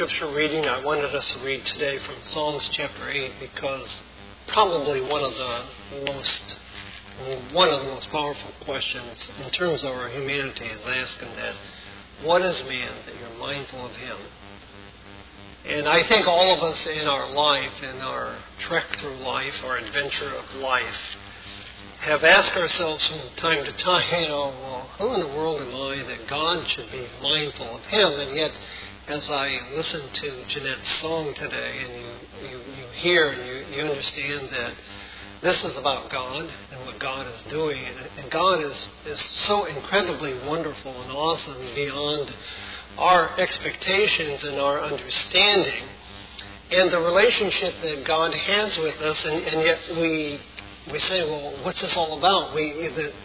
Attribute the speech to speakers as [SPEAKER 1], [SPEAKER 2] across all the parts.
[SPEAKER 1] scripture reading I wanted us to read today from Psalms chapter 8 because probably one of the most powerful questions in terms of our humanity is asking that, what is man that you're mindful of him? And I think all of us in our life, in our trek through life, our adventure of life, have asked ourselves from time to time, well, who in the world am I that God should be mindful of him? And yet, as I listen to Jeanette's song today, and you hear and you understand that this is about God and what God is doing, and God is so incredibly wonderful and awesome beyond our expectations and our understanding, and the relationship that God has with us, and yet we say, well, what's this all about?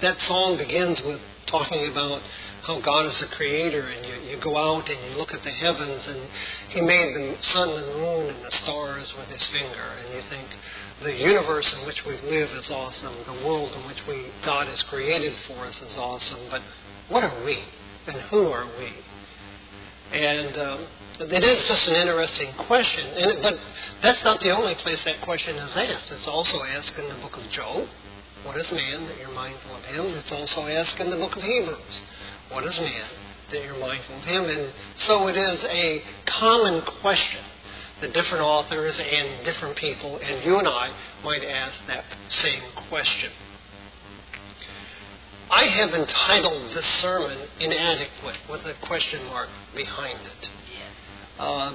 [SPEAKER 1] That song begins with talking about how God is a creator, and you go out and you look at the heavens, and He made the sun and the moon and the stars with His finger, and you think the universe in which we live is awesome, the world in which God has created for us is awesome, but what are we, and who are we? And it is just an interesting question, but that's not the only place that question is asked. It's also asked in the book of Job. What is man that you're mindful of him? It's also asked in the book of Hebrews. What is man that you're mindful of him? And so it is a common question that different authors and different people, and you and I, might ask that same question. I have entitled this sermon Inadequate with a question mark behind it.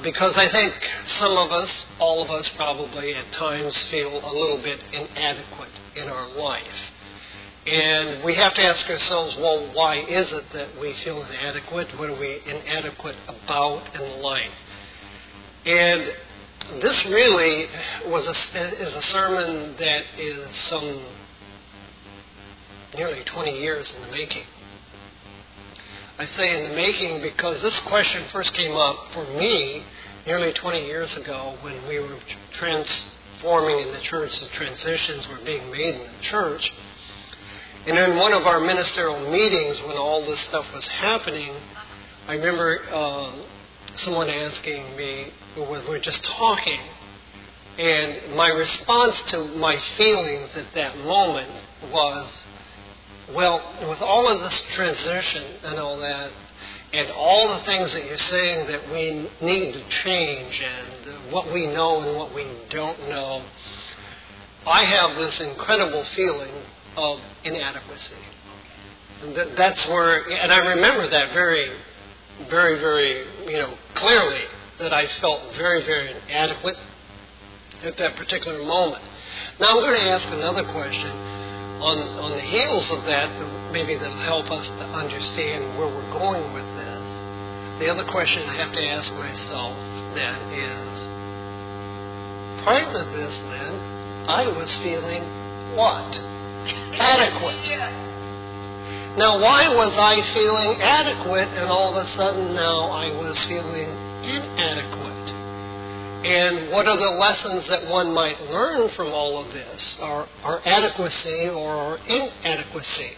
[SPEAKER 1] Because I think some of us, all of us probably at times feel a little bit inadequate in our life. And we have to ask ourselves, well, why is it that we feel inadequate? What are we inadequate about and the like? And this really is a sermon that is some nearly 20 years in the making. I say in the making because this question first came up for me nearly 20 years ago when we were transforming in the church. The transitions were being made in the church. And in one of our ministerial meetings when all this stuff was happening, I remember someone asking me, we're just talking, and my response to my feelings at that moment was, well, with all of this transition and all that, and all the things that you're saying that we need to change, and what we know and what we don't know, I have this incredible feeling of inadequacy. And that's where, and I remember that very, very, very, clearly, that I felt very, very inadequate at that particular moment. Now I'm going to ask another question on the heels of that, maybe that'll help us to understand where we're going with this. The other question I have to ask myself then is, prior to this then, I was feeling what? Adequate. Now, why was I feeling adequate and all of a sudden now I was feeling inadequate? And what are the lessons that one might learn from all of this? Our adequacy or our inadequacy?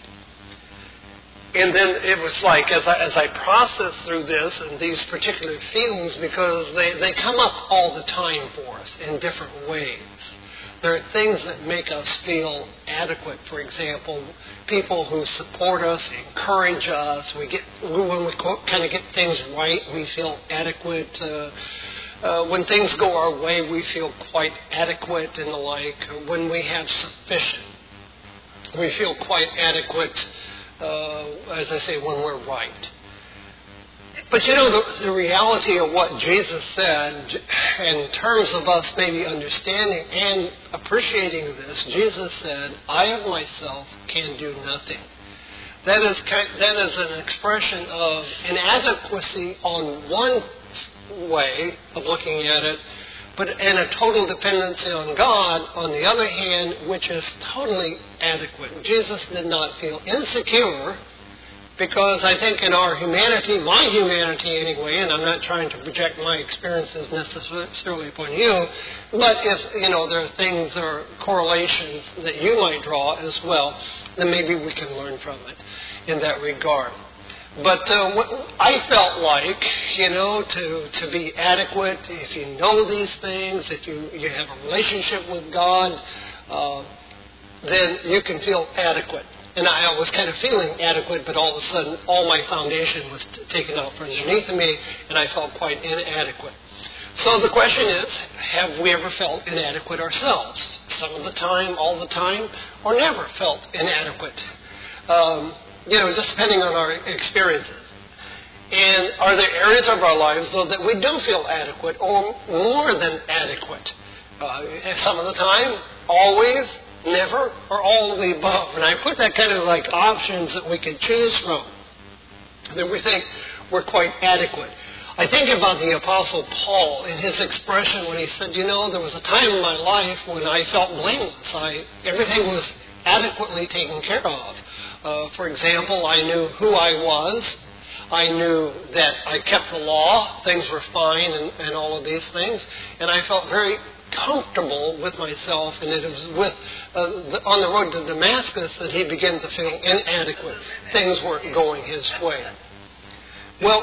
[SPEAKER 1] And then it was like, as I processed through this and these particular feelings, because they come up all the time for us in different ways. There are things that make us feel adequate. For example, people who support us, encourage us. When we kind of get things right, we feel adequate. When things go our way, we feel quite adequate and the like. When we have sufficient, we feel quite adequate, as I say, when we're right. But the reality of what Jesus said, in terms of us maybe understanding and appreciating this, Jesus said, I of myself can do nothing. That is an expression of inadequacy on one way of looking at it, and a total dependency on God on the other hand, which is totally adequate. Jesus did not feel insecure, because I think in our humanity, my humanity anyway, and I'm not trying to project my experiences necessarily upon you, but if there are things or correlations that you might draw as well, then maybe we can learn from it in that regard. But what I felt like, to be adequate, if you know these things, if you have a relationship with God, then you can feel adequate. And I was kind of feeling adequate, but all of a sudden, all my foundation was taken out from underneath me, and I felt quite inadequate. So the question is, have we ever felt inadequate ourselves? Some of the time, all the time, or never felt inadequate? Just depending on our experiences. And are there areas of our lives, though, that we do feel adequate or more than adequate? Some of the time, always, never, or all of the above. And I put that kind of like options that we could choose from, that we think we're quite adequate. I think about the Apostle Paul and his expression when he said, there was a time in my life when I felt blameless. Everything was adequately taken care of. For example, I knew who I was. I knew that I kept the law. Things were fine and all of these things. And I felt very comfortable with myself. And it was on the road to Damascus that he began to feel inadequate. Things weren't going his way. Well,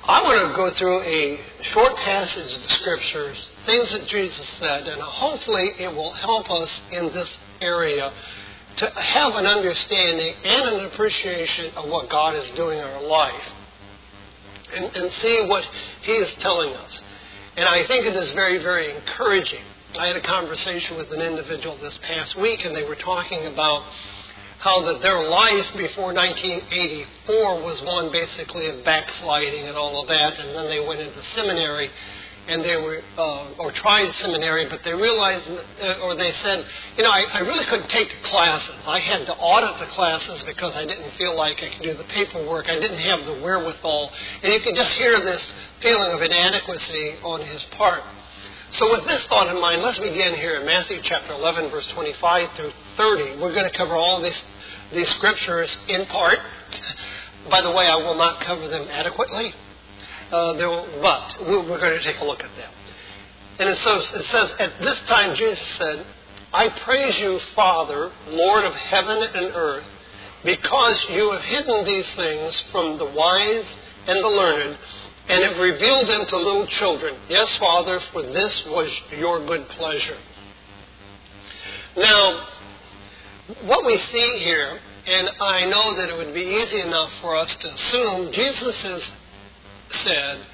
[SPEAKER 1] I want to go through a short passage of the Scriptures, things that Jesus said, and hopefully it will help us in this area to have an understanding and an appreciation of what God is doing in our life and see what He is telling us. And I think it is very, very encouraging. I had a conversation with an individual this past week, and they were talking about how that their life before 1984 was one basically of backsliding and all of that, and then they went into seminary, and they were or tried seminary, but they realized, or they said, I really couldn't take the classes. I had to audit the classes because I didn't feel like I could do the paperwork. I didn't have the wherewithal, and you could just hear this feeling of inadequacy on his part. So with this thought in mind, let's begin here in Matthew chapter 11, verse 25 through 30. We're going to cover all these scriptures in part. By the way, I will not cover them adequately, but we're going to take a look at them. And it says, at this time Jesus said, I praise you, Father, Lord of heaven and earth, because you have hidden these things from the wise and the learned, and have revealed them to little children. Yes, Father, for this was your good pleasure. Now, what we see here, and I know that it would be easy enough for us to assume, Jesus has said,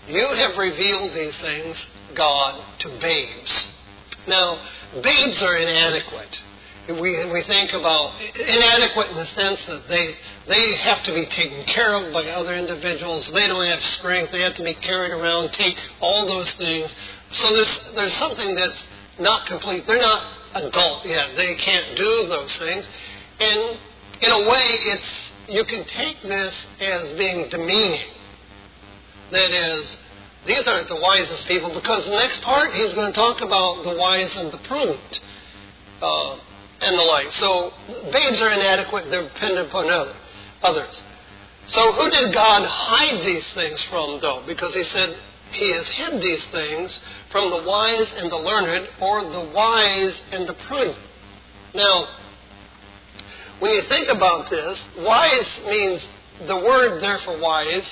[SPEAKER 1] you have revealed these things, God, to babes. Now, babes are inadequate. We think about inadequate in the sense that they have to be taken care of by other individuals. They don't have strength. They have to be carried around, take all those things. So there's something that's not complete. They're not adult yet. They can't do those things. And in a way, you can take this as being demeaning. That is, these aren't the wisest people, because the next part he's going to talk about the wise and the prudent. And the like. So babes are inadequate. They're dependent upon others. So who did God hide these things from, though? Because he said he has hid these things from the wise and the learned, or the wise and the prudent. Now, when you think about this, wise means, the word there for wise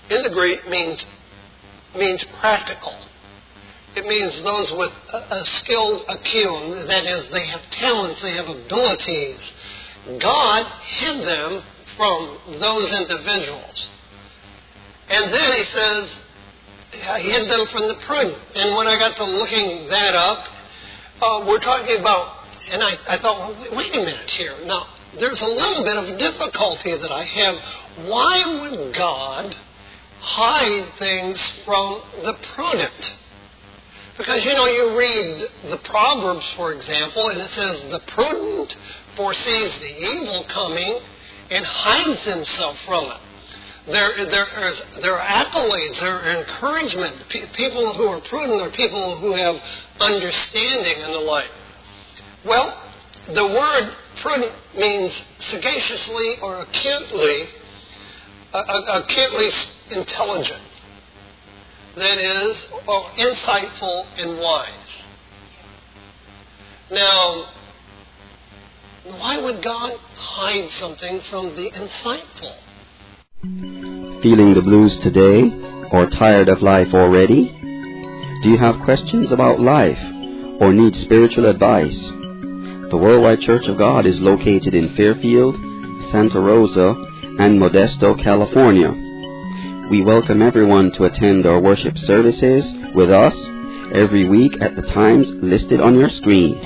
[SPEAKER 1] in the Greek means practical. It means those with a skilled acumen, that is, they have talents, they have abilities. God hid them from those individuals. And then he says, he hid them from the prudent. And when I got to looking that up, we're talking about, and I thought, well, wait a minute here. Now, there's a little bit of difficulty that I have. Why would God hide things from the prudent? Because, you read the Proverbs, for example, and it says, the prudent foresees the evil coming and hides himself from it. There are accolades, there are encouragement. People who are prudent are people who have understanding and the like. Well, the word prudent means sagaciously or acutely intelligent. That is, insightful and wise. Now, why would God hide something from the insightful?
[SPEAKER 2] feeling the blues today or tired of life already? Do you have questions about life or need spiritual advice? The Worldwide Church of God is located in Fairfield, Santa Rosa, and Modesto, California. We welcome everyone to attend our worship services with us every week at the times listed on your screen.